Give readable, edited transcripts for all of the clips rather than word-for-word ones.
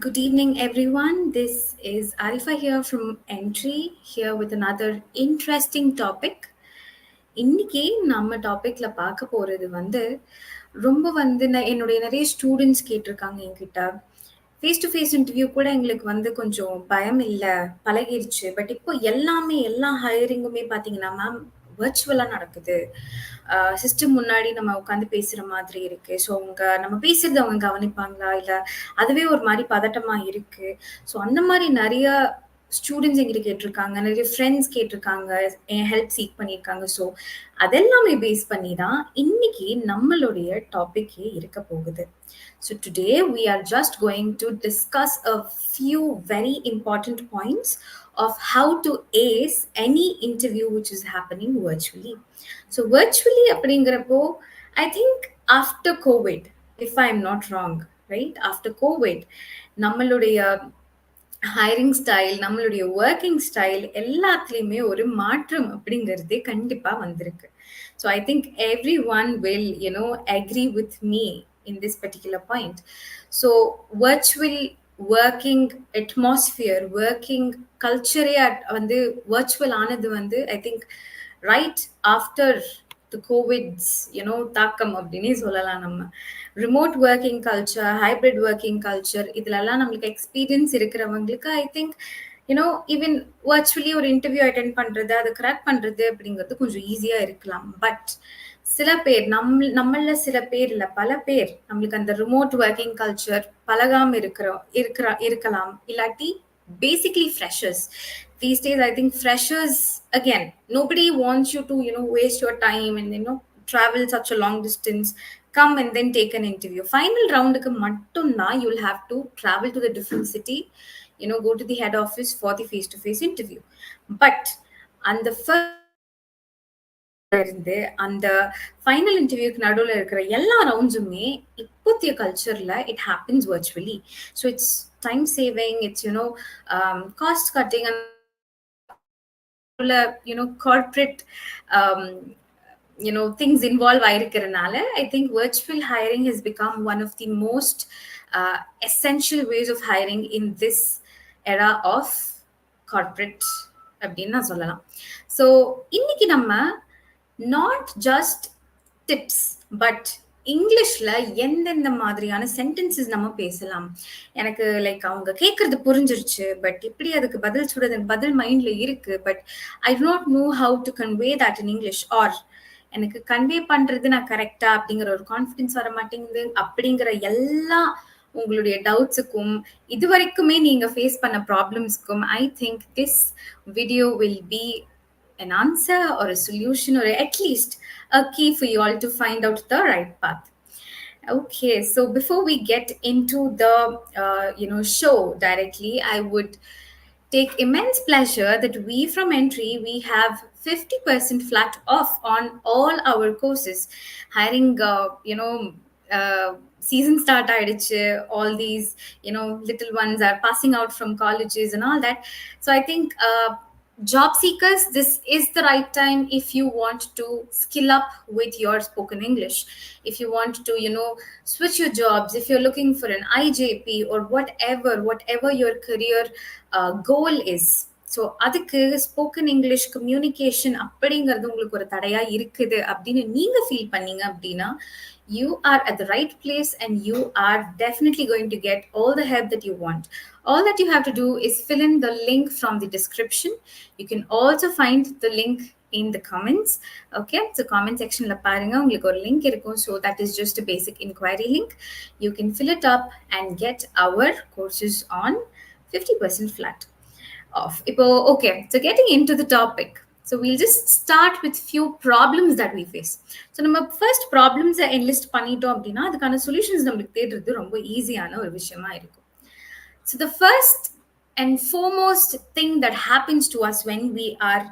Good evening, everyone. This is Arifa here from Entri, here with another interesting topic. இன்னைக்கு நம்ம டாபிக்ல பார்க்க போறது ரொம்ப என்னுடைய நிறைய ஸ்டூடெண்ட்ஸ் கேட்டிருக்காங்க என்கிட்ட. ஃபேஸ் டு ஃபேஸ் இன்டர்வியூ கூட எங்களுக்கு கொஞ்சம் பயம் இல்ல, பழகிருச்சு. பட் இப்போ எல்லா ஹையரிங்குமே பார்த்தீங்கன்னா மேம் வர்ச்சுவலா நடக்குது. சிஸ்டம் முன்னாடி நம்ம உட்காந்து பேசுற மாதிரி இருக்கு. ஸோ நம்ம பேசுறது அவங்க கவனிப்பாங்களா? இல்ல அதுவே ஒரு மாரி பதட்டமா இருக்கு. ஸோ அந்த மாரி நெறைய ஸ்டூடெண்ட்ஸ் என்கிட்ட கேட்டிருக்காங்க. நிறைய ஃப்ரெண்ட்ஸ் கேட்டிருக்காங்க. என் ஹெல்ப் சீக் பண்ணியிருக்காங்க. ஸோ அதெல்லாமே பேஸ் பண்ணி தான் இன்னைக்கு நம்மளுடைய டாபிக்கே இருக்க போகுது. So today we are just going to discuss a few very important points of how to ace any interview which is happening virtually. So virtually அப்படிங்கிறப்போ I think after COVID, if I'm not wrong, right? After COVID, நம்மளுடைய hiring style, நம்மளுடைய working style எல்லாத்துலயுமே ஒரு மாற்றம் அப்படிங்கிறதே கண்டிப்பா வந்திருக்கு. So I think everyone will agree with me in this particular point. So virtual working atmosphere, working கல்ச்சரே virtual ஆனது I think right after the COVID's தாக்கம் அப்படின்னே சொல்லலாம். நம்ம remote working culture, hybrid working culture இதுலலாம் நம்மளுக்கு experience இருக்கிறவங்களுக்கு I think even virtually ஒரு இன்டர்வியூ அட்டென்ட் பண்றது, அதை கிராக் பண்றது அப்படிங்கிறது கொஞ்சம் ஈஸியா இருக்கலாம். பட் சில பேர் நம்மள சில பேர் இல்ல, பல பேர் நம்மளுக்கு அந்த ரிமோட் ஒர்க்கிங் கல்ச்சர் பழகாம இருக்கலாம். இல்லாட்டி basically freshers. These days I think freshers, again, nobody wants you to waste your time and travel such a long distance, come and then take an interview. Final round ku mattumna you'll have to travel to the different city, go to the head office for the face to face interview. But and the first இருந்து அந்த final இன்டர்வியூக்கு நடுவில் இருக்கிற எல்லா ரவுண்ட்ஸுமே இப்போத்திய கல்ச்சர்ல it happens virtually. So it's time saving, it's cost cutting, corporate things involve ஆயிருக்கிறனால I think virtual hiring has become one of the most essential ways of hiring in this era of corporate அப்படின்னு நான் சொல்லலாம். So இன்னைக்கு நம்ம not just tips, but இங்கிலீஷ்ல எந்தெந்த மாதிரியான sentences நம்ம பேசலாம். எனக்கு லைக் அவங்க கேட்கறது புரிஞ்சிருச்சு, பட் இப்படி அதுக்கு பதில் சொல்றது பதில் மைண்ட்ல இருக்கு, but I do not know how to convey that in English, or எனக்கு கன்வே பண்றது நான் கரெக்டா அப்படிங்கிற ஒரு கான்ஃபிடன்ஸ் வர மாட்டேங்குது. அப்படிங்கிற எல்லா உங்களுடைய டவுட்ஸுக்கும் இது வரைக்குமே நீங்க ஃபேஸ் பண்ண ப்ராப்ளம்ஸ்க்கும் I think this video will be an answer or a solution, or at least a key for you all to find out the right path. Okay, so before we get into the show directly, I would take immense pleasure that we from Entri, we have 50% flat off on all our courses. Hiring season start ஆயிடுச்சு, all these little ones are passing out from colleges and all that. So I think job seekers, this is the right time if you want to skill up with your spoken English, if you want to switch your jobs, if you're looking for an IJP or whatever your career goal is. So அதுக்கு spoken English communication அப்படிங்கிறது உங்களுக்கு ஒரு தடையா இருக்குது அப்படின்னு நீங்க feel பண்ணீங்க அப்படின்னா you are at the right place and you are definitely going to get all the help that you want. All that you have to do is fill in the link from the description. You can also find the link in the comments. Okay, so comment section la parunga ungalku or link irukum, so that is just a basic inquiry link. You can fill it up and get our courses on 50% flat off. Okay, so getting into the topic, so we'll just start with few problems that we face. So நம்ம first problems enlist பண்ணிட்டோம் அப்படின்னா அதுக்கான solutions நமக்கு தேடுறது ரொம்ப ஈஸியான ஒரு விஷயமா இருக்கும். So the first and foremost thing that happens to us when we are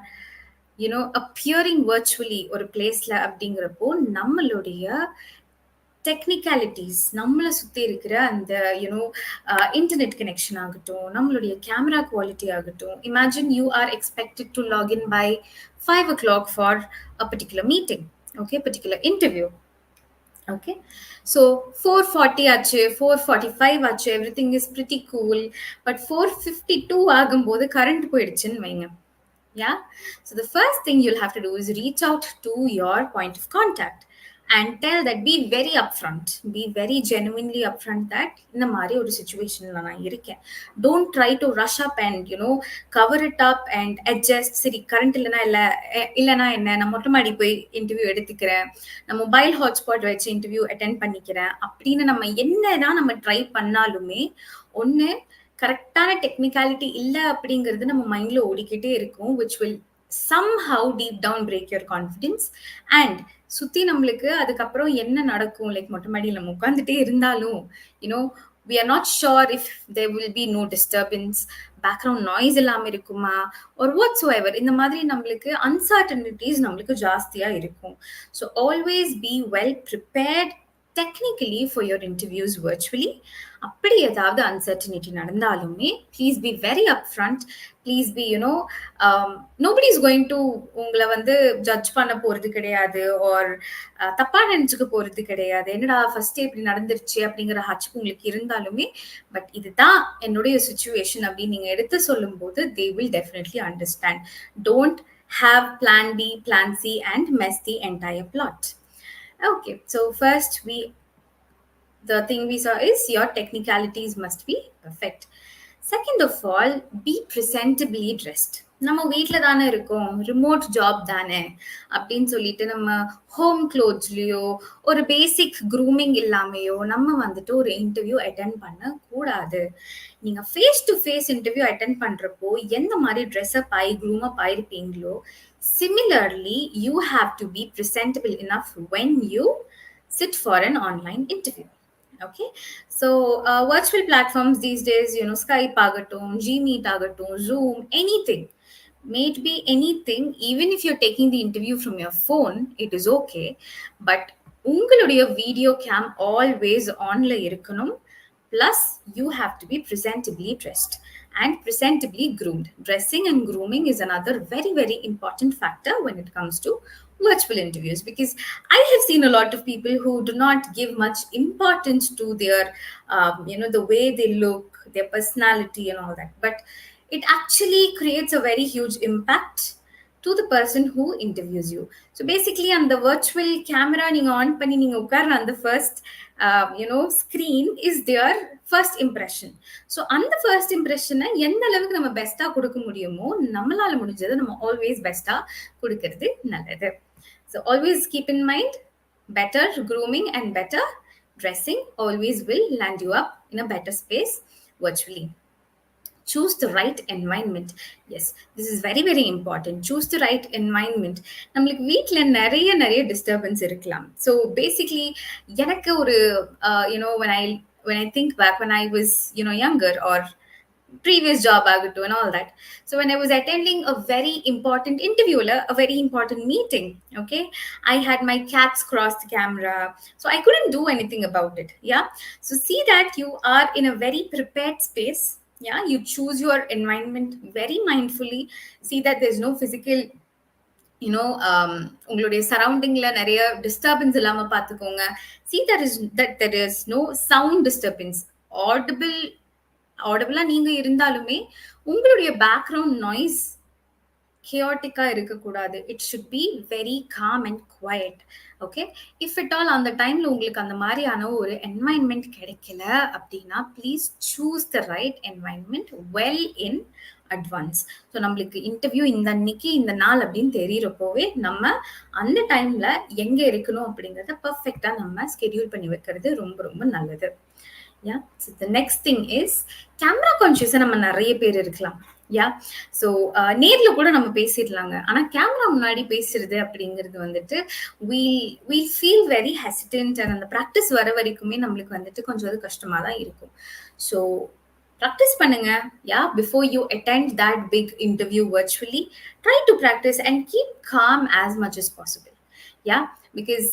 appearing virtually ஒரு பிளேஸ்ல அப்படிங்கிறப்போ நம்மளுடைய டெக்னிக்காலிட்டிஸ், நம்மளை சுற்றி இருக்கிற அந்த இன்டர்நெட் கனெக்ஷன் ஆகட்டும், நம்மளுடைய கேமரா குவாலிட்டி ஆகட்டும். Imagine you are expected to login by 5 o'clock for a particular meeting, okay, particular interview. Okay, so 4:40 ஆச்சு, 4:45 ஆச்சு, everything is pretty cool. But 4:52 ஆகும்போது கரண்ட் போயிடுச்சுன்னு வைங்க. Yeah. So the first thing you'll have to do is reach out to your point of contact and tell that, be very upfront, be very genuinely upfront that இந்த மாதிரி ஒரு situationல நான் இருக்கேன். Don't try to rush up and cover it up and adjust. சரி current இல்லைனா என்ன, நான் மொட்டை மாடி போய் இன்டர்வியூ எடுத்துக்கிறேன், நான் மொபைல் ஹாட்ஸ்பாட் வச்சு இன்டர்வியூ அட்டென்ட் பண்ணிக்கிறேன் அப்படின்னு நம்ம என்னதான் நம்ம ட்ரை பண்ணாலுமே, ஒண்ணு கரெக்டான டெக்னிக்காலிட்டி இல்ல அப்படிங்கிறது நம்ம மைண்ட்ல ஓடிக்கிட்டே இருக்கும், which will somehow deep down break your confidence. And சுத்தி நம்மளுக்கு அதுக்கப்புறம் என்ன நடக்கும், லைக் மொட்டை மாடியில் நம்ம உட்காந்துட்டே இருந்தாலும் we are not sure if there will be no disturbance, background noise இல்லாம இருக்குமா or whatsoever. இந்த மாதிரி நம்மளுக்கு uncertainties நம்மளுக்கு ஜாஸ்தியா இருக்கும். So always be well prepared technically for your interviews virtually. அப்படி ஏதாவது அன்சர்டனிட்டி நடந்தாலுமே please be very upfront. Please be nobody is going to உங்களை வந்து ஜட்ஜ் பண்ண போறது கிடையாது, ஆர் தப்பா நினைச்சுக்க போறது கிடையாது. என்னடா ஃபர்ஸ்ட் இப்படி நடந்துருச்சு அப்படிங்கிற ஹச்சுக்கு உங்களுக்கு இருந்தாலுமே, பட் இதுதான் என்னுடைய சுச்சுவேஷன் அப்படின்னு நீங்க எடுத்து சொல்லும் போது they will definitely understand. Don't have plan B, plan C and mess the entire plot. Okay, so first the thing we saw is your technicalities must be perfect. Second of all, be presentably dressed. நம்ம வீட்டில் தானே இருக்கோம், remote job தானே அப்படின்னு சொல்லிட்டு நம்ம home க்ளோத்ஸ்லயோ ஒரு பேசிக் grooming இல்லாமையோ நம்ம வந்துட்டு ஒரு இன்டர்வியூ அட்டென்ட் பண்ண கூடாது. நீங்க face to face interview attend பண்றப்போ எந்த மாதிரி ட்ரெஸ்அப் ஆகி க்ரூமப் ஆயிருப்பீங்களோ, similarly you have to be presentable enough when you sit for an online interview. Okay, so virtual platforms these days, Skype agatum, Gmeet agatum, Zoom, anything, may it be anything. Even if you're taking the interview from your phone, it is okay, but உங்களுடைய video game always ஆன்ல இருக்கணும். Plus, you have to be presentably dressed and presentably groomed. Dressing and grooming is another very, very important factor when it comes to virtual interviews, because I have seen a lot of people who do not give much importance to their, the way they look, their personality, and all that. But it actually creates a very huge impact to the person who interviews you. So basically, on the virtual camera, நீங்க on பண்ணி நீங்க உட்கார்ற அந்த first screen is their first impression. So அந்த first இம்ப்ரெஷனை எந்த அளவுக்கு நம்ம பெஸ்ட்டாக கொடுக்க முடியுமோ, நம்மளால முடிஞ்சதை நம்ம ஆல்வேஸ் பெஸ்ட்டாக கொடுக்கறது நல்லது. So always keep in mind, better grooming and better dressing always will land you up in a better space virtually. Choose the right environment. Yes, this is very, very important. Choose the right environment. நம்மளுக்கு வீட்டில் நிறைய disturbance இருக்கலாம். So basically எனக்கு ஒரு when I think back when I was younger, or previous job aguttu and all that. So when I was attending a very important interview, a very important meeting, okay, I had my cats cross the camera, so I couldn't do anything about it. Yeah, so see that you are in a very prepared space. Yeah, you choose your environment very mindfully. See that there's no physical உங்களுடைய சரௌண்டிங்ல நிறைய disturbance இல்லாம பாத்துக்கோங்க. see that there is no sound disturbance. ஆடிபிளா நீங்க இருந்தாலுமே உங்களுடைய background noise chaotic-ஆ இருக்கக்கூடாது. It should be very calm and quiet. Okay, if it all அந்த டைம்ல உங்களுக்கு அந்த மாதிரியான ஒரு என்வாயன்மெண்ட் கிடைக்கல அப்படின்னா, please choose the right environment well in advance. So நம்மளுக்கு இன்டர்வியூ இந்த அன்னைக்கு இந்த நாள் அப்படின்னு தெரியறப்போவே நம்ம அந்த டைம்ல எங்க இருக்கணும் அப்படிங்கிறத பர்ஃபெக்டா நம்ம ஸ்கெடியூல் பண்ணி வைக்கிறது ரொம்ப ரொம்ப நல்லது. Yeah, so the next thing is camera conscious. நம்ம நிறைய பேர் இருக்கலாம். யா, ஸோ நேர்ல கூட நம்ம பேசிடலாங்க. ஆனா கேமரா முன்னாடி பேசுறது அப்படிங்கிறது வந்துட்டு we feel very hesitant, and அந்த ப்ராக்டிஸ் வர வரைக்குமே நம்மளுக்கு வந்துட்டு கொஞ்சம் அது கஷ்டமா தான் இருக்கும். ஸோ ப்ராக்டிஸ் பண்ணுங்க. Yeah, before you attend that big interview virtually, try to practice and keep calm as much as possible. Yeah, because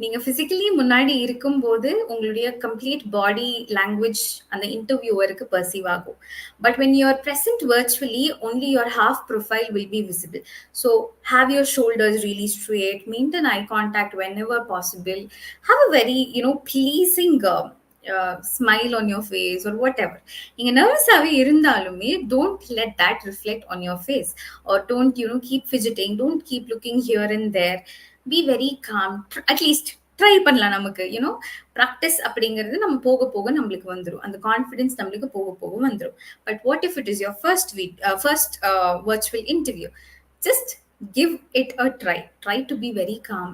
நீங்க பிசிக்கலி முன்னாடி இருக்கும்போது உங்களுடைய கம்ப்ளீட் பாடி லாங்குவேஜ் அந்த இன்டர்வியூவருக்கு பர்சீவ் ஆகும். But when you are present virtually, only your half profile will be visible. So have your shoulders really straight, maintain eye contact whenever possible, have a very pleasing smile on your face or whatever. நீங்க நர்வஸாவே இருந்தாலுமே don't let that reflect on your face, or don't keep fidgeting, don't keep looking here and there. Be very calm. At least try பண்ணலாம். நமக்கு practice அப்படிங்கிறது நம்ம போக போக நம்மளுக்கு வந்துடும். அந்த கான்ஃபிடன்ஸ் நம்மளுக்கு போக போக வந்துடும். But what if it is your first virtual interview? Just give it a try. Try to be very calm.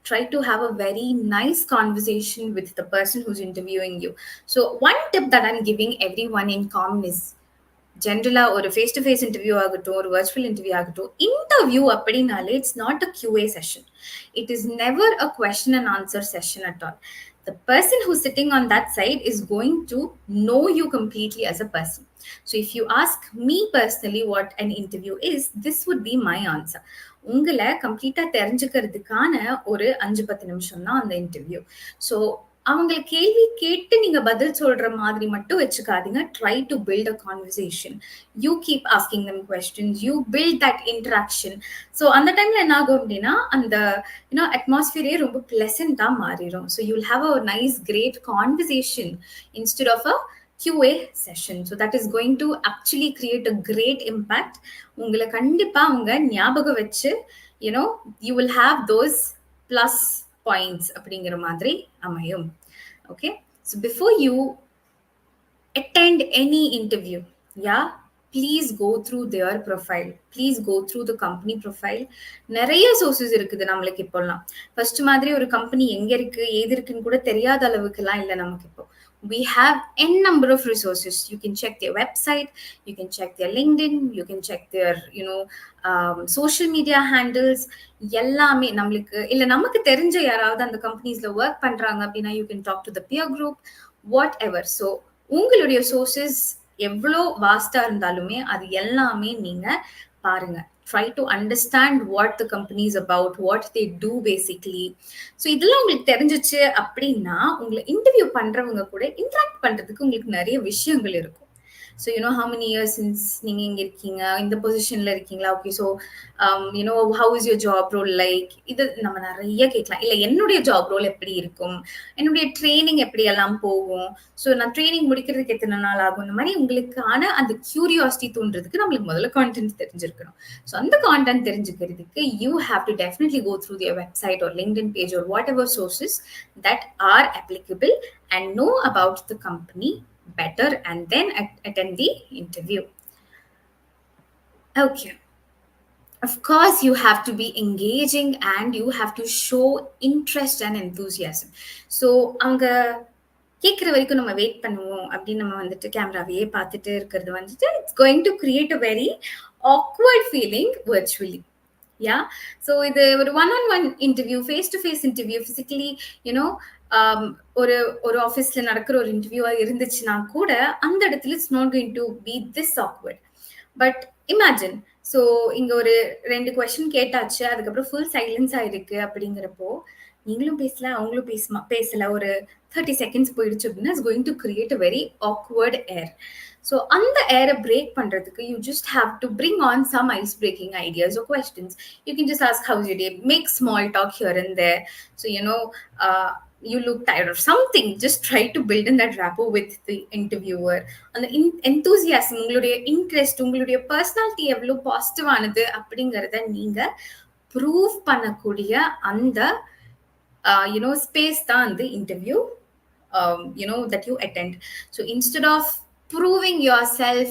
Try to have a very nice conversation with the person who's interviewing you. So one tip that I'm giving everyone in common is, ஜென்ரலா ஒரு face to face interview ஆகட்டும், ஒரு virtual interview ஆகட்டும், interview அப்படின்னாலே it's not a QA session. It is never a question and answer session at all. The person who's sitting on that side is going to know you completely as a person. So if you ask me personally what an interview is, this would be my answer. உங்களை கம்ப்ளீட்டா தெரிஞ்சுக்கிறதுக்கான ஒரு 5-10 நிமிஷம் தான் அந்த interview. So அவங்கள கேள்வி கேட்டு நீங்க பதில் சொல்ற மாதிரி மட்டும் வச்சுக்காதீங்க. Try to build a conversation. You keep asking them questions, you build that interaction. So அந்த டைம்ல என்ன ஆகும் அப்படின்னா, அந்த அட்மாஸ்பியரே ரொம்ப பிளசண்டா மாறிடும். So you'll have a nice great conversation instead of a QA session. So that is going to actually create a great impact. உங்களை கண்டிப்பா அவங்க ஞாபகம் வச்சு, you will have those plus points அப்படிங்கிற மாதிரி அமையும். Okay, so before you attend any interview, yeah, please go through their profile, please go through the company profile. நிறைய sources இருக்குது நம்மளுக்கு இப்போலாம். ஃபர்ஸ்ட் மாதிரி ஒரு கம்பெனி எங்க இருக்கு ஏது இருக்குன்னு கூட தெரியாத அளவுக்குலாம் இல்லை நமக்கு இப்போ. We have n number of resources. You can check their website, you can check their LinkedIn, you can check their social media handles. எல்லாமே நம்மளுக்கு இல்ல, நமக்கு தெரிஞ்ச யாராவது அந்த கம்பெனிஸ்ல ஒர்க் பண்றாங்க அப்படின்னா you can talk to the peer group, whatever. So உங்களுடைய சோர்சஸ் எவ்வளோ வாஸ்டா இருந்தாலுமே அது எல்லாமே நீங்க பாருங்க. Try to understand what the company is about, what they do basically. So இதெல்லாம் உங்களுக்கு தெரிஞ்சிச்சு அப்படின்னா, உங்களை இன்டர்வியூ பண்றவங்க கூட இன்டராக்ட் பண்றதுக்கு உங்களுக்கு நிறைய விஷயங்கள் இருக்கும். So how many years since நீங்க இங்க இருக்கீங்க, இந்த பொசிஷன்ல இருக்கீங்களா, okay, so how is your job role like, இது நம்ம நிறைய கேட்கலாம். இல்ல என்னுடைய ஜாப் ரோல் எப்படி இருக்கும், என்னுடைய ட்ரைனிங் எப்படி எல்லாம் போகும், ஸோ நான் ட்ரைனிங் முடிக்கிறதுக்கு எத்தனை நாள் ஆகும், இந்த மாதிரி உங்களுக்கான அந்த கியூரியாசிட்டி தோன்றதுக்கு நம்மளுக்கு முதல்ல கான்டென்ட் தெரிஞ்சிருக்கணும். ஸோ அந்த கான்டென்ட் தெரிஞ்சுக்கிறதுக்கு you have to definitely go through their website or LinkedIn page or whatever sources that are applicable and know about the company better, and then attend the interview. Okay, of course you have to be engaging and you have to show interest and enthusiasm. So அவங்க கேட்குற வரைக்கும் நம்ம wait பண்ணுவோம் அப்படின்னு நம்ம வந்துட்டு கேமராவையே பார்த்துட்டு இருக்கிறது வந்துட்டு it's going to create a very awkward feeling virtually. Yeah, so இது ஒரு one interview, face to face interview, physically ஒரு ஒரு ஆஃபீஸ்ல நடக்கிற ஒரு இன்டர்வியூவா இருந்துச்சுன்னா கூட அந்த இடத்துல it's not going to be this awkward. But imagine, so இங்க ஒரு 2 கொஸ்டின் கேட்டாச்சு, அதுக்கப்புறம் ஃபுல் சைலன்ஸ் ஆயிருக்கு. அப்படிங்கிறப்போ நீங்களும் பேசல, அவங்களும் பேசல, ஒரு 30 செகண்ட்ஸ் போயிடுச்சு அப்படின்னா it's going to create a very awkward air. So அந்த ஏரை பிரேக் பண்றதுக்கு you just have to bring on some ice breaking ideas or questions. You can just ask how's your day, make small talk here and there. So you look tired or something. Just try to build in that rapport with the interviewer. அந்த enthusiasm, உங்களுடைய interest, உங்களுடைய personality எவ்வளவு positive ஆனது அப்படிங்கறத நீங்க prove பண்ணக்கூடிய அந்த space தான் அந்த interview that you attend. So instead of proving yourself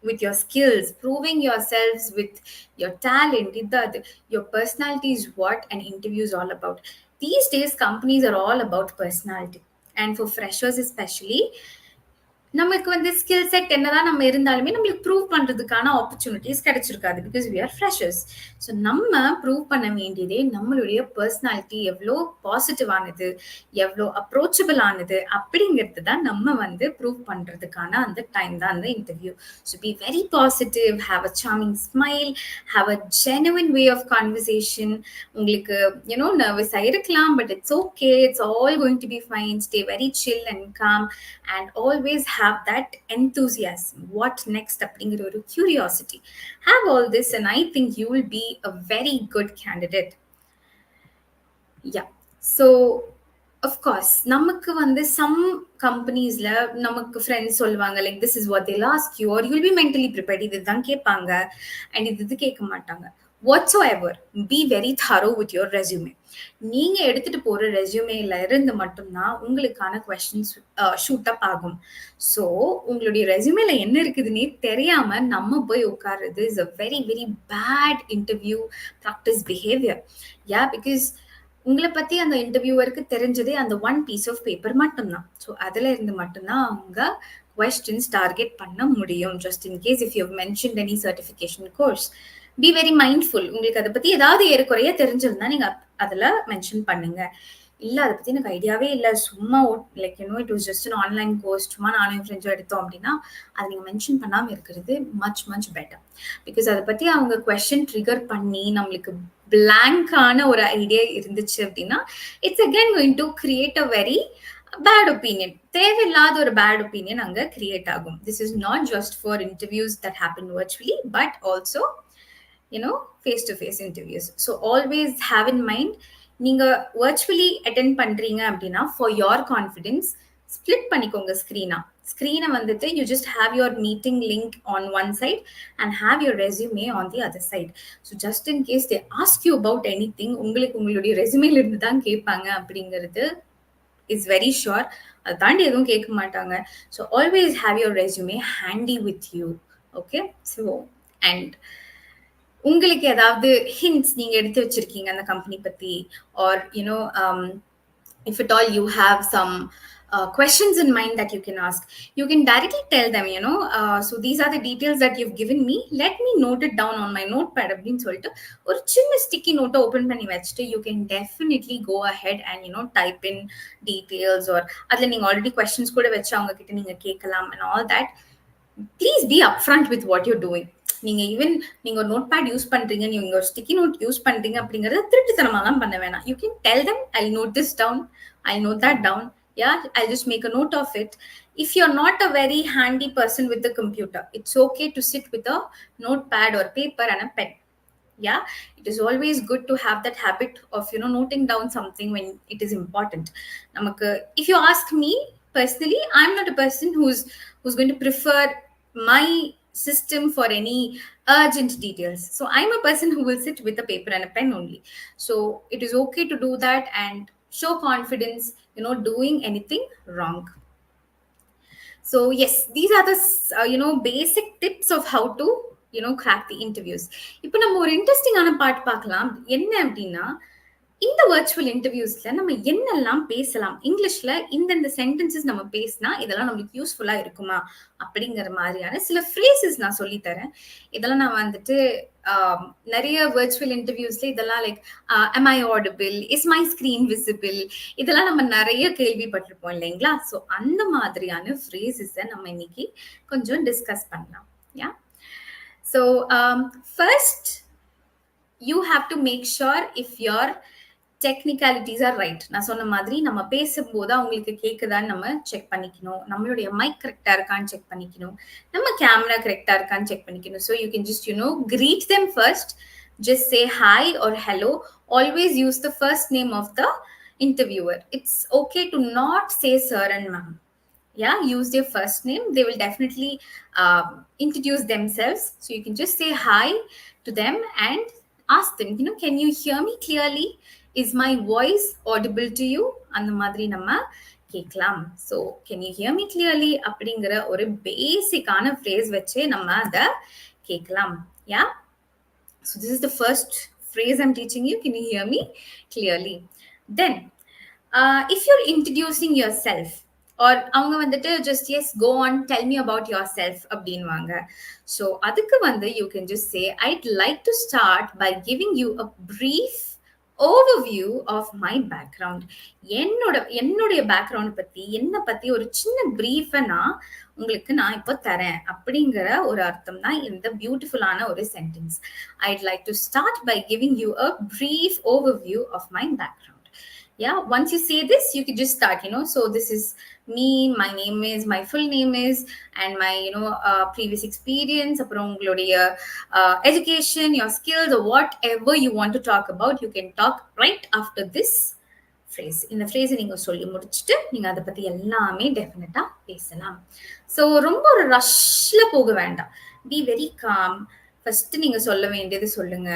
with your skills, proving yourselves with your talent, your personality is what an interview is all about. These days companies are all about personality, and for freshers especially, நமக்கு வந்து skill set என்னதான் நம்ம இருந்தாலுமே நம்மளுக்கு prove பண்றதுக்கான opportunities கிடைச்சிருக்காது. Because we are freshers. So நம்ம prove பண்ண வேண்டியதே நம்மளுடைய பர்சனாலிட்டி எவ்ளோ பாசிட்டிவ் ஆனது, எவ்ளோ அப்ரோச்சபிள் ஆனது அப்படிங்கிறது தான் நம்ம வந்து ப்ரூவ் பண்றதுக்கான அந்த டைம் தான் அந்த interview. So be very positive, have a charming smile, have a genuine way of conversation. உங்களுக்கு நர்வஸா இருக்கலாம், but it's okay. It's all going to be fine. Stay very chill and calm and always have that enthusiasm. What next? அப்படிங்கிற ஒரு curiosity. Have all this, and I think you will be a very good candidate. Yeah. So, of course, நமக்கு வந்து some companiesல நமக்கு friends சொல்லுவாங்க like this is what they'll ask you, or you'll be mentally prepared. இதுதான் கேட்பாங்க and இது கேட்க மாட்டாங்க. Whatsoever, be very thorough with your resume. நீங்க எடுத்துட்டு போற ரெஸ்யூமேல இருந்து மட்டும்தான் உங்களுக்கான கொஸ்டின்ஸ் ஷூட் அப் ஆகும். ஸோ உங்களுடைய ரெஸ்யூமேல என்ன இருக்குதுன்னே தெரியாம நம்ம போய் உட்கார்றது is a very very bad interview practice behaviour. Yeah, because உங்கள பத்தி அந்த இன்டர்வியூவருக்கு தெரிஞ்சதே அந்த ஒன் பீஸ் ஆஃப் பேப்பர் மட்டும்தான். ஸோ அதுல இருந்து மட்டும்தான் அவங்க questions target பண்ண முடியும். Just in case if you mentioned any certification course, be very mindful. உங்களுக்கு அதை பத்தி ஏதாவது ஏறக்குறைய தெரிஞ்சிருந்தா நீங்க அதுல மென்ஷன் பண்ணுங்க. இல்ல அதை பத்தி எனக்கு ஐடியாவே இல்ல, சும்மா like it was just an online course, சும்மா நானும் என் ஃப்ரெண்ட்ஸும் எடுத்தோம் அப்படின்னா அதை நீங்க மென்ஷன் பண்ணாம இருக்கிறது மச் மச் பெட்டர். பிகாஸ் அதை பத்தி அவங்க கொஸ்டின் ட்ரிகர் பண்ணி நம்மளுக்கு பிளாங்கான ஒரு ஐடியா இருந்துச்சு அப்படின்னா it's again going to create a very bad opinion. தேவையில்லாத ஒரு பேட் ஒப்பீனியன் அங்க கிரியேட் ஆகும். This is not just for interviews that happen virtually, but also face to face interviews. So always have in mind, நீங்க virtually attend பண்றீங்க அப்படின்னா for your confidence split பண்ணிக்கோங்க ஸ்கிரீனை வந்துட்டு you just have your meeting link on one side and have your resume on the other side. So just in case they ask you about anything, உங்களுக்கு உங்களுடைய ரெஸ்யூமேல இருந்து தான் கேட்பாங்க அப்படிங்கிறது is very sure. அதை தாண்டி எதுவும் கேட்க மாட்டாங்க. So always have your resume handy with you. Okay, so and உங்களுக்கு ஏதாவது hints நீங்க எடுத்து வச்சிருக்கீங்க அந்த கம்பெனி பத்தி, or if at all you have some questions in mind that you can ask, you can directly tell them, so these are the details that you've given me, let me note it down on my notepad அப்படின்னு சொல்லிட்டு ஒரு சின்ன sticky நோட்டை open பண்ணி வச்சுட்டு you can definitely go ahead and type in details, or அதுல நீங்க already questions கூட வச்சு அவங்க கிட்ட நீங்க கேட்கலாம் and all that. Please be upfront with what you're doing. நீங்க ஒரு நோட் பேட் யூஸ் பண்றீங்க, நீங்க ஒரு ஸ்டிக்கி நோட் யூஸ் பண்றீங்க அப்படிங்கறத திருட்டுத்தனமாலாம் பண்ண வேணாம். You can tell them, I'll note this down, I'll note that down. Yeah, I'll just make a note of it. If you're not a very handy person with the computer, it's okay to sit with a notepad or paper and a pen. Yeah, it is always good to have that habit of noting down something when it is important. Namakku, if you ask me personally, I'm not a person who's going to prefer my system for any urgent details. So I'm a person who will sit with a paper and a pen only. So it is okay to do that and show confidence doing anything wrong. So yes, these are the basic tips of how to crack the interviews. இப்போ நம்ம ஒரு இன்ட்ரெஸ்டிங்கான part பார்க்கலாம். என்ன அப்படின்னா, இந்த virtual இன்டர்வியூஸ்ல நம்ம என்னெல்லாம் பேசலாம், இங்கிலீஷ்ல இந்தந்த சென்டென்சஸ் நம்ம பேசினா இதெல்லாம் நம்மளுக்கு யூஸ்ஃபுல்லா இருக்குமா அப்படிங்கிற மாதிரியான சில ஃப்ரேசஸ் நான் சொல்லித்தரேன். இதெல்லாம் நான் வந்துட்டு நிறைய வர்ச்சுவல் இன்டர்வியூஸ்ல இதெல்லாம் like am I audible, is my screen visible, இதெல்லாம் நம்ம நிறைய கேள்விப்பட்டிருப்போம் இல்லைங்களா? ஸோ அந்த மாதிரியான ஃப்ரேசஸை நம்ம இன்னைக்கு கொஞ்சம் டிஸ்கஸ் பண்ணலாம். Yeah, so first you have to make sure if your technicalities are right. நான் சொன்ன மாதிரி நம்ம பேசும்போது அவங்களுக்கு கேக்குதான்னு நம்ம செக் பண்ணிக்கணும், நம்மளுடைய மைக் கரெக்டா இருக்கான்னு செக் பண்ணிக்கணும், நம்ம கேமரா கரெக்டா இருக்கான்னு செக் பண்ணிக்கணும். So you can just greet them first, just say hi or hello. Always use the first name of the interviewer. It's okay to not say sir and ma'am. Yeah, use their first name. They will definitely introduce themselves. So you can just say hi to them and ask them, can you hear me clearly? Is my voice audible to you? அந்த மாதிரி நம்ம கேட்கலாம். So can you hear me clearly அப்படிங்கிற ஒரு பேசிக்கான phrase வச்சு நம்ம அதை கேட்கலாம். Yeah, so this is the first phrase I'm teaching you. Can you hear me clearly? Then if you're introducing yourself, or அவங்க வந்துட்டு just as go on tell me about yourself அப்படின்வாங்க. So அதுக்கு வந்து you can just say I'd like to start by giving you a brief overview of my background. என்னுடைய background பத்தி என்ன பத்தி ஒரு சின்ன பிரீஃபை நான் இப்போ தரேன் அப்படிங்கிற ஒரு அர்த்தம் தான் இந்த பியூட்டிஃபுல்லான ஒரு sentence. I'd like to start by giving you a brief overview of my background. Yeah, once you say this you can just start, so this is me, my name is, my full name is, and my previous experience, அப்புறம் உங்களுடைய education, your skills, or whatever you want to talk about, you can talk right after this phrase. இந்த phrase நீங்க சொல்லி முடிச்சுட்டு நீங்க அதை பத்தி எல்லாமே டெஃபினட்டா பேசலாம். ஸோ ரொம்ப ஒரு ரஷ்ல போக வேண்டாம். B very com. ஃபர்ஸ்ட் நீங்க சொல்ல வேண்டியது சொல்லுங்க.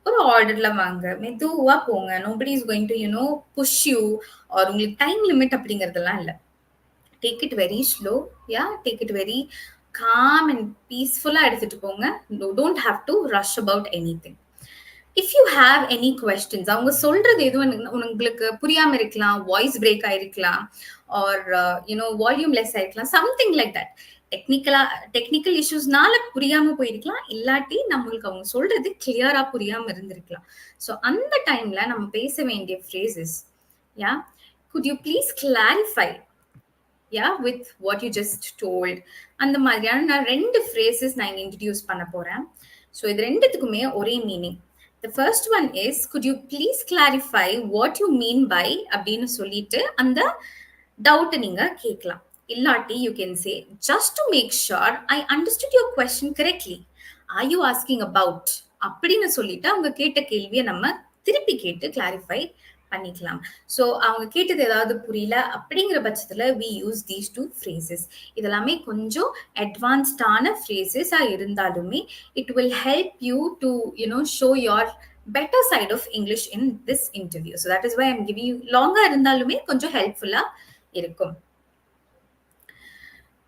ஒரு ஆர்டர்ல வாங்க, மெதுவா போங்க. Nobody is going to push you or உங்களுக்கு டைம் லிமிட் அப்படிங்கறதெல்லாம் இல்ல. Take it very slow. Take it very calm and பீஸ்ஃபுல்லா எடுத்துட்டு போங்க. Don't have to rush about anything. If you have any questions, அவங்க சொல்றது எதுவும் உங்களுக்கு புரியாம இருக்கலாம், வாய்ஸ் பிரேக் ஆயிருக்கலாம், ஆர் வால்யூம் லெஸ் ஆயிருக்கலாம், சம்திங் லைக் தட். டெக்னிக்கல் இஷ்யூஸ்னால புரியாம போயிருக்கலாம், இல்லாட்டி நம்மளுக்கு அவங்க சொல்றது கிளியரா புரியாம இருந்திருக்கலாம். ஸோ அந்த டைம்ல நம்ம பேச வேண்டிய phrases, could you please clarify with what you just told. அந்த மாதிரியான நான் 2 phrases நான் இன்ட்ரடியூஸ் பண்ண போறேன். ஸோ இது ரெண்டுத்துக்குமே ஒரே meaning. The first one is, could you please clarify what you mean by அப்படின்னு சொல்லிட்டு அந்த டவுட் நீங்க கேட்கலாம். இல்லாட்டி you can say, just to make sure I understood your question correctly, are you asking about அப்படின்னு சொல்லிட்டு அவங்க கேட்ட கேள்வியை நம்ம திருப்பி கேட்டு கிளாரிஃபை பண்ணிக்கலாம். ஸோ அவங்க கேட்டது ஏதாவது புரியல அப்படிங்கிற பட்சத்துல we use these 2 phrases. இதெல்லாமே கொஞ்சம் அட்வான்ஸ்டான phrases இருந்தாலுமே it will help you to show your better side of English in this interview. So that is why I'm giving you longer இருந்தாலுமே கொஞ்சம் ஹெல்ப்ஃபுல்லா இருக்கும்.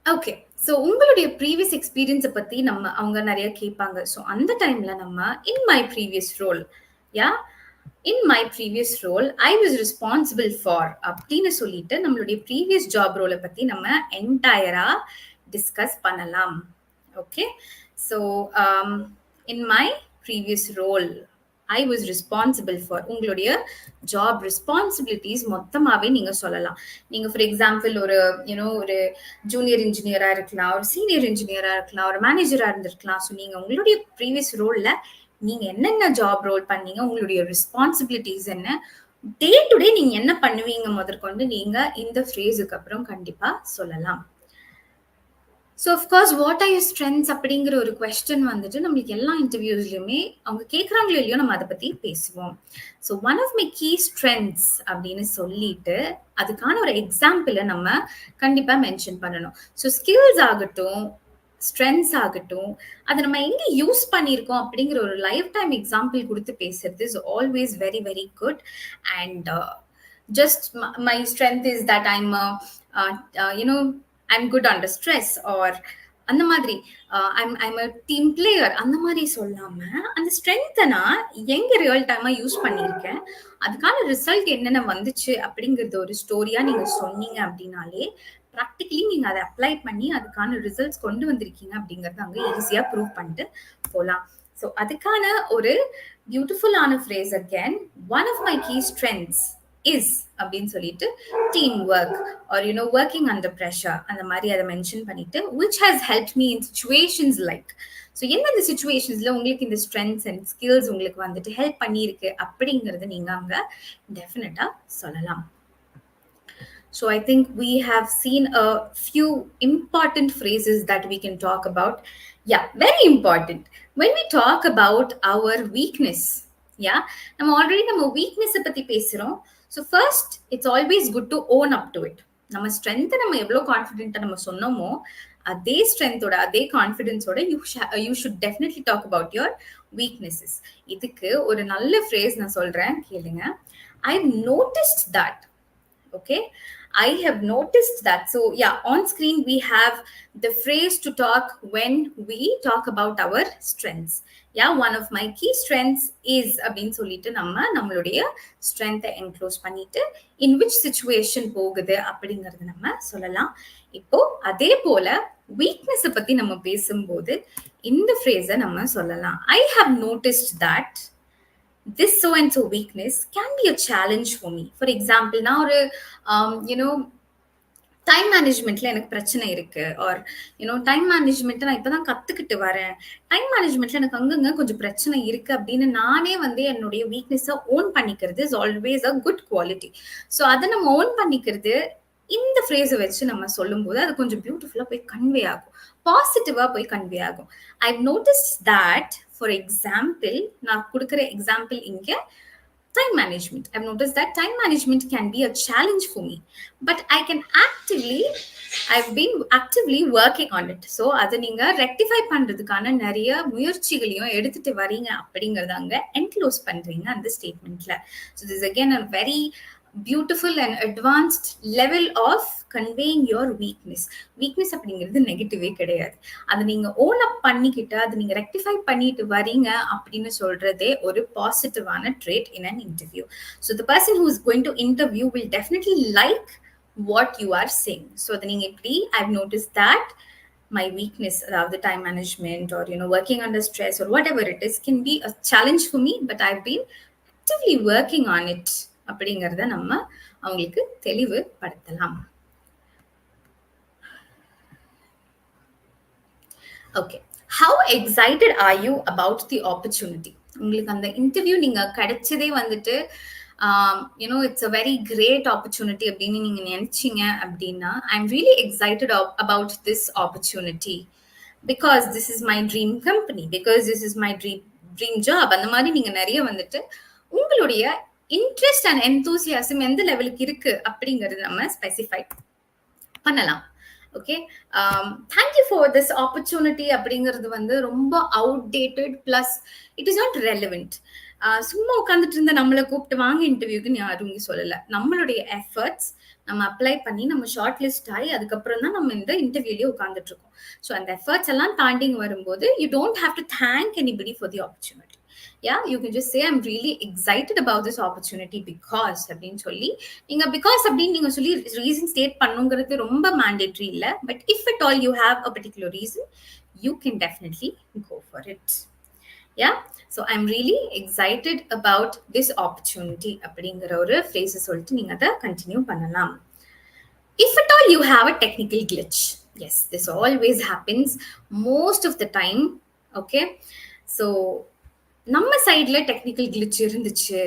ஓகே, ஸோ உங்களுடைய ப்ரீவியஸ் எக்ஸ்பீரியன்ஸை பத்தி அவங்க நிறைய கேட்பாங்க. ஸோ அந்த டைம்ல நம்ம in my previous role, in my previous role I was responsible for அப்படின்னு சொல்லிட்டு நம்மளுடைய ப்ரீவியஸ் ஜாப் ரோலை பத்தி நம்ம என்டையரா டிஸ்கஸ் பண்ணலாம். Okay, so in my previous role I was responsible for உங்களுடைய ஜாப் ரெஸ்பான்சிபிலிட்டிஸ் மொத்தமாவே நீங்க சொல்லலாம். நீங்க ஃபார் எக்ஸாம்பிள் ஒரு ஒரு ஜூனியர் இன்ஜினியரா இருக்கலாம், ஒரு சீனியர் இன்ஜினியரா இருக்கலாம், ஒரு மேனேஜரா இருந்திருக்கலாம். ஸோ நீங்க உங்களுடைய ப்ரீவியஸ் ரோல்ல நீங்க என்னென்ன ஜாப் ரோல் பண்ணீங்க, உங்களுடைய ரெஸ்பான்சிபிலிட்டிஸ் என்ன, டே டு டே நீங்க என்ன பண்ணுவீங்க முதற்கொண்டு நீங்க இந்த ஃப்ரேஸுக்கு அப்புறம் கண்டிப்பா சொல்லலாம். So of course what are your strengths அப்படிங்கிற ஒரு கொஸ்டின் வந்துட்டு நம்மளுக்கு எல்லா இன்டர்வியூஸ்லையுமே அவங்க கேட்குறாங்களோ இல்லையோ நம்ம அதை பத்தி பேசுவோம். So one of my key strengths அப்படின்னு சொல்லிட்டு அதுக்கான ஒரு எக்ஸாம்பிளை நம்ம கண்டிப்பா மென்ஷன் பண்ணணும். ஸோ ஸ்கில்ஸ் ஆகட்டும், ஸ்ட்ரென்த்ஸ் ஆகட்டும், அதை நம்ம எங்க யூஸ் பண்ணியிருக்கோம் அப்படிங்கிற ஒரு லைஃப் டைம் எக்ஸாம்பிள் கொடுத்து பேசுறது is always very very good. And just my strength is that I'm good under stress, or அந்த மாதிரி I'm a team player அந்த மாதிரி சொல்லாம அந்த ஸ்ட்ரென்த்தை நான் எங்க ரியல் டைமா யூஸ் பண்ணியிருக்கேன், அதுக்கான ரிசல்ட் என்னென்ன வந்துச்சு அப்படிங்கிறது ஒரு ஸ்டோரியா நீங்க சொன்னீங்க அப்படின்னாலே ப்ராக்டிகலி நீங்க அதை அப்ளை பண்ணி அதுக்கான ரிசல்ட்ஸ் கொண்டு வந்திருக்கீங்க அப்படிங்கறது அங்க ஈஸியா ப்ரூவ் பண்ணிட்டு போகலாம். ஸோ அதுக்கான ஒரு பியூட்டிஃபுல்லான phrase again, one of my key strengths is அப்படின்னு சொல்லிட்டு teamwork or working under pressure அந்த மாதிரி அதை மென்ஷன் பண்ணிட்டு which has helped me in situations like. So எந்தெந்த சுச்சுவேஷன்ஸ்ல உங்களுக்கு இந்த ஸ்ட்ரென்த்ஸ் அண்ட் ஸ்கில்ஸ் உங்களுக்கு வந்துட்டு ஹெல்ப் பண்ணியிருக்கு அப்படிங்கறத நீங்க அங்க டெஃபினட்டா சொல்லலாம். So I think we have seen a few important phrases that we can talk about. Very important. When we talk about our weakness, நம்ம already நம்ம weakness பத்தி பேசுறோம். So first, it's always good to own up to it. நம்ம ஸ்ட்ரென்த்தை நம்ம எவ்வளவு கான்ஃபிடென்ட்டா நம்ம சொன்னோமோ அதே ஸ்ட்ரென்த்தோட அதே கான்ஃபிடென்ஸோட you should definitely talk about your weaknesses. இதுக்கு ஒரு நல்ல ஃப்ரேஸ் நான் சொல்றேன், கேளுங்க. I noticed that. Okay, I have noticed that. So, yeah, on screen we have the phrase to talk when we talk about our strengths. Yeah, one of my key strengths is அப்படின்னு சொல்லிட்டு நம்மளுடைய strength enclose பண்ணிட்டு in which situation போகுது அப்படிங்கறது நம்ம சொல்லலாம். இப்போ அதே போல weakness பத்தி நம்ம பேசும்போது இந்த phrase நம்ம சொல்லலாம். I have noticed that this so and so weakness can be a challenge for me. For example, now you know, time மேனேஜ்மெண்ட்ல எனக்கு பிரச்சனை இருக்கு ஆர் டைம் மேனேஜ்மெண்ட் நான் இப்பதான் கத்துக்கிட்டு வரேன். டைம் மேனேஜ்மெண்ட்ல எனக்கு அங்கங்க கொஞ்சம் பிரச்சனை இருக்கு அப்படின்னு நானே வந்து என்னுடைய வீக்னஸை ஓன் பண்ணிக்கிறது is always a good quality. So அதை நம்ம ஓன் பண்ணிக்கிறது இந்த ஃப்ரேஸை வச்சு நம்ம சொல்லும்போது அது கொஞ்சம் பியூட்டிஃபுல்லா போய் கன்வே ஆகும், பாசிட்டிவா போய் கன்வே ஆகும். ஐ நோட்டிஸ் தட் ஃபார் எக்ஸாம்பிள், நான் கொடுக்குற எக்ஸாம்பிள் இங்க time management. I've noticed that time management can be a challenge for me, but I've been actively working on it. So அதை நீங்க ரெக்டிஃபை பண்றதுக்கான நிறைய முயற்சிகளையும் எடுத்துட்டு வரீங்க அப்படிங்கறதாங்க என்க்ளோஸ் பண்றீங்க அந்த ஸ்டேட்மெண்ட்ல. So this is again a very beautiful and advanced level of conveying your weakness. Weakness அப்படிங்கிறது நெகட்டிவே கிடையாது. அதை நீங்க ஓன் அப் பண்ணிக்கிட்டு அதை நீங்க ரெக்டிஃபை பண்ணிட்டு வரீங்க அப்படின்னு சொல்றதே ஒரு பாசிட்டிவான trade in an interview. So the person who is going to interview will definitely like what you are saying. So the நீங்க இப்படி I've noticed that my weakness, the time management or working under stress or whatever it is can be a challenge for me, but I've been actively working on it அப்படிங்கறத நம்ம அவங்களுக்கு தெளிவுபடுத்தலாம். Okay, how excited are you about the opportunity? உங்களுக்கு அந்த interview நீங்க கிடைச்சதே வந்துட்டு it's a very great opportunity அப்படின்னு நீங்க நினைச்சீங்க அப்படின்னா, I'm really excited about this opportunity because this is my dream company, because this is my dream job. அந்த மாதிரி நீங்க நிறைய வந்துட்டு உங்களுடைய இன்ட்ரெஸ்ட் அண்ட் எந்தூசியாசம் எந்த லெவலுக்கு இருக்கு அப்படிங்கறது நம்ம ஸ்பெசிஃபை பண்ணலாம். Okay, thank you for this opportunity அப்படிங்கிறது வந்து ரொம்ப outdated, plus it is not relevant. சும்மா உட்காந்துட்டு இருந்த நம்மளை கூப்பிட்டு வாங்க இன்டர்வியூக்குன்னு யாரும் இங்கே சொல்லலை. நம்மளுடைய எஃபர்ட்ஸ் நம்ம அப்ளை பண்ணி நம்ம ஷார்ட் லிஸ்ட் ஆகி அதுக்கப்புறம் தான் நம்ம இந்த இன்டர்வியூலயே உட்காந்துட்டு இருக்கோம். ஸோ அந்த எஃபர்ட்ஸ் எல்லாம் தாண்டி வரும்போது you don't have to thank anybody for the opportunity. Yeah, you can just say I'm really excited about this opportunity because அப்படின்னு சொல்லி நீங்க because அப்படின்னு நீங்க சொல்லி ரீசன் ஸ்டேட் பண்ணுங்கிறது ரொம்ப மேண்டேட்டரி இல்ல, but if at all you have a particular reason you can definitely go for it. Yeah, so I'm really excited about this opportunity அப்படிங்கிற ஒரு phrase சொல்லிட்டு நீங்க அதை கண்டினியூ பண்ணலாம். If at all you have a technical glitch, yes, this always happens most of the time. Okay, so நம்ம சைட்ல technical கிளிச் இருந்துச்சு,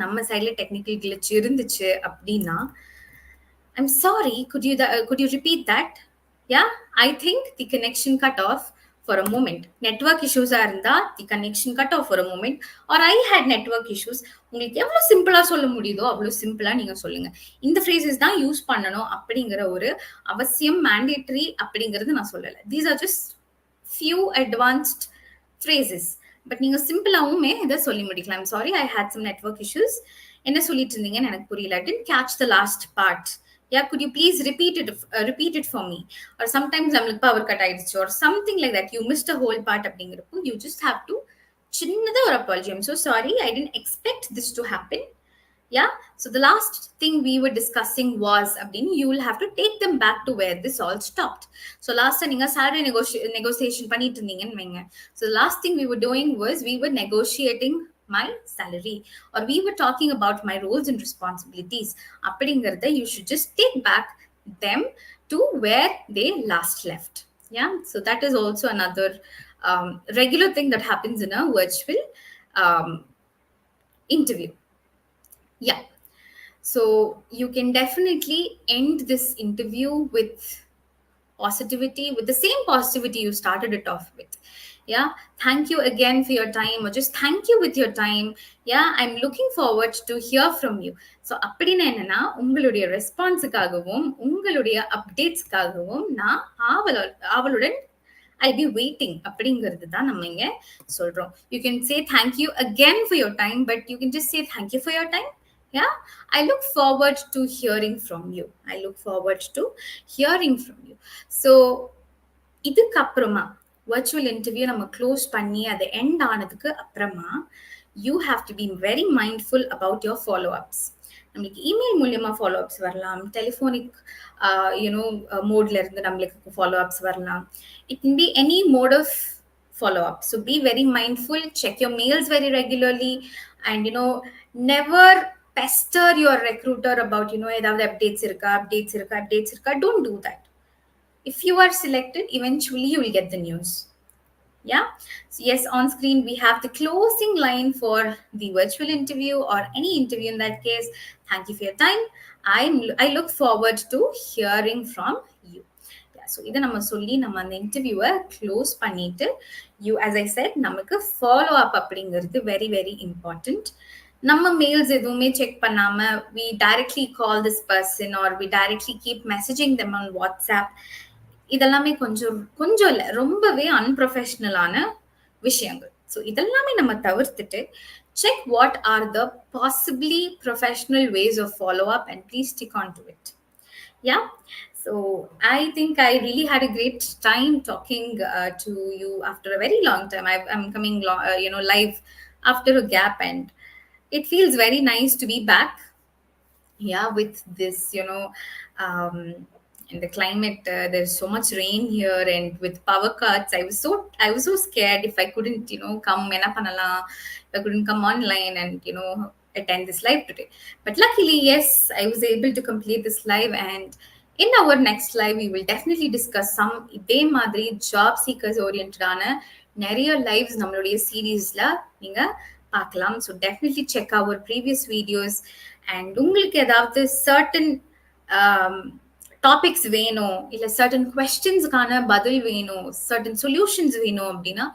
நம்ம சைட்ல டெக்னிக்கல் கிளிச் இருந்துச்சு அப்படின்னா, I'm sorry, could you repeat that? Yeah, I think the connection cut off for a moment. Network issues இருந்தா the connection cut off for a moment, or I had network issues. உங்களுக்கு எவ்வளவு சிம்பிளா சொல்ல முடியுதோ அவ்வளவு சிம்பிளா நீங்க சொல்லுங்க. இந்த phrases தான் யூஸ் பண்ணணும் அப்படிங்கிற ஒரு அவசியம் மேண்டேட்டரி அப்படிங்கிறது நான் சொல்லல. These are just few advanced phrases. பட் நீங்க சிம்பிளாவுமே இதை சொல்லி முடிக்கலாம். I'm sorry, I had some network issues. என்ன சொல்லிட்டு இருந்தீங்கன்னு எனக்கு புரியல. I didn't catch the last part. Yeah, could you please repeat it for me? Or sometimes நம்மளுக்கு பவர் கட் ஆயிடுச்சு or something like that. You missed a whole part அப்படிங்கிறப்போ you just have to சின்னதா ஒரு apology. I'm so sorry, I didn't expect this to happen. Yeah, so the last thing we were discussing was you will have to take them back to where this all stopped. So last time நீங்க salary negotiation பண்ணிட்டு இருந்தீங்கன்னு வைங்க. So the last thing we were doing was we were negotiating my salary, or we were talking about my roles and responsibilities அப்படிங்கறத you should just take back them to where they last left. Yeah, so that is also another regular thing that happens in a virtual interview. Yeah, so you can definitely end this interview with positivity, with the same positivity you started it off with. Yeah, thank you again for your time, or just thank you with your time. Yeah, I'm looking forward to hear from you. So அப்படினா என்னன்னா, உங்களுடைய ரெஸ்பான்ஸுக்காகவும் உங்களுடைய அப்டேட்ஸ்க்காகவும் நான் ஆவலுடன் I'll be waiting அப்படிங்கிறது தான் நம்ம இங்க சொல்றோம். You can say thank you again for your time, but you can just say thank you for your time. Yeah, I look forward to hearing from you. I look forward to hearing from you. So இதுக்கப்புறமா virtual interview நம்ம close பண்ணி அது end ஆனதுக்கு அப்புறமா you have to be very mindful about your follow ups. நம்மளுக்கு email மூலியமா follow ups வரலாம், telephonic you know மோட்ல இருந்து நம்மளுக்கு ஃபாலோ அப்ஸ் வரலாம். It can be any mode of follow up. So be very mindful, check your mails very regularly, and never pester your recruiter about ஏதாவது updates இருக்கா. Don't do that. If you are selected, eventually you will get the news. Yeah. So yes, on screen we have the closing line for the virtual interview or any interview in that case. Thank you for your time. I look forward to hearing from you. Yeah, so இதை நம்ம சொல்லி நம்ம அந்த இன்டர்வியூவை close பண்ணிட்டு as I said, நமக்கு follow up அப்படிங்கிறது very very important. நம்ம mails எதுவுமே செக் பண்ணாம we directly call this person or we directly keep messaging them on WhatsApp. இதெல்லாமே கொஞ்சம் கொஞ்சம் இல்லை, ரொம்பவே அன்ப்ரொஃபஷனலான விஷயங்கள். ஸோ இதெல்லாமே நம்ம தவிர்த்துட்டு check what are the possibly professional ways of follow up and please stick on to it. Yeah. So I think I really had a great time talking to you after a very long time. I'm coming, live after a gap, and it feels very nice to be back. Yeah, with this, in the climate, there's so much rain here, and with power cuts, I was so scared if I couldn't, come, enna pannalam, if I couldn't come online and attend this live today. But luckily, yes, I was able to complete this live, and in our next live we will definitely discuss some இதே மாதிரி job seekers oriented ஆன நிறைய lives நம்மளுடைய சீரீஸ்ல நீங்க பார்க்கலாம். So definitely check our previous videos, and உங்களுக்கு ஏதாவது certain டாபிக்ஸ் வேணும், இல்லை certain questions-க்கான பதில் வேணும், certain solutions வேணும் அப்படின்னா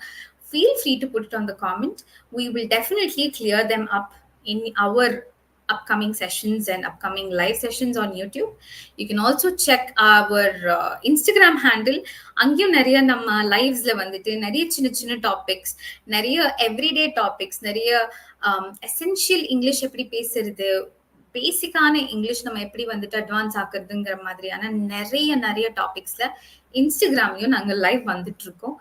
feel free to put it on the comment. We will definitely clear them up in our upcoming sessions and upcoming live sessions on YouTube. You can also check our Instagram handle. அங்கேயும் நிறைய நம்ம லைவ்ஸ்ல வந்துட்டு நிறைய சின்ன சின்ன topics, நிறைய everyday topics, நிறைய essential English எப்படி பேசுறது, பேசிக்கான இங்கிலீஷ் நம்ம எப்படி வந்துட்டு அட்வான்ஸ் ஆக்குறதுங்கிற மாதிரியான நிறைய நிறைய டாபிக்ஸ்ல இன்ஸ்டாகிராம்லயும் நாங்க லைவ் வந்துட்டு இருக்கோம்.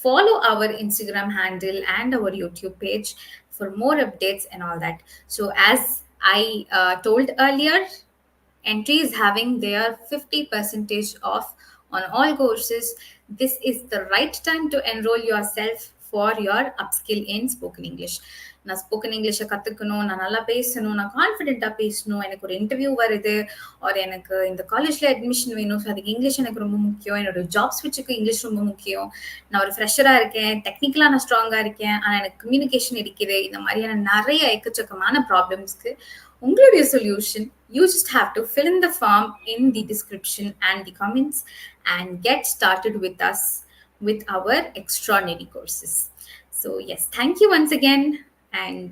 Follow our Instagram handle and our YouTube page for more updates and all that. So as I told earlier, Entri is having their 50% off on all courses. This is the right time to enroll yourself for your upskill in spoken English. நான் spoken இங்கிலீஷை கற்றுக்கணும், நான் நல்லா பேசணும், நான் கான்ஃபிடென்ட்டாக பேசணும், எனக்கு ஒரு இன்டர்வியூ வருது, ஒரு எனக்கு இந்த காலேஜில் அட்மிஷன் வேணும், ஸோ அதுக்கு இங்கிலீஷ் எனக்கு ரொம்ப முக்கியம், என்னோட ஜாப் ஸ்விட்சுக்கு இங்கிலீஷ் ரொம்ப முக்கியம், நான் ஒரு ஃப்ரெஷராக இருக்கேன், டெக்னிக்கலாக நான் ஸ்ட்ராங்காக இருக்கேன், ஆனால் எனக்கு கம்யூனிகேஷன் இருக்குது, இந்த மாதிரியான நிறைய எக்கச்சக்கமான ப்ராப்ளம்ஸ்க்கு உங்களுடைய solution, you just have to fill in the form in the description and the comments and get started with us with our extraordinary courses. So yes, thank you once again, and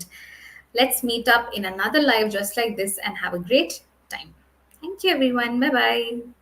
let's meet up in another live just like this and have a great time. Thank you everyone. Bye bye.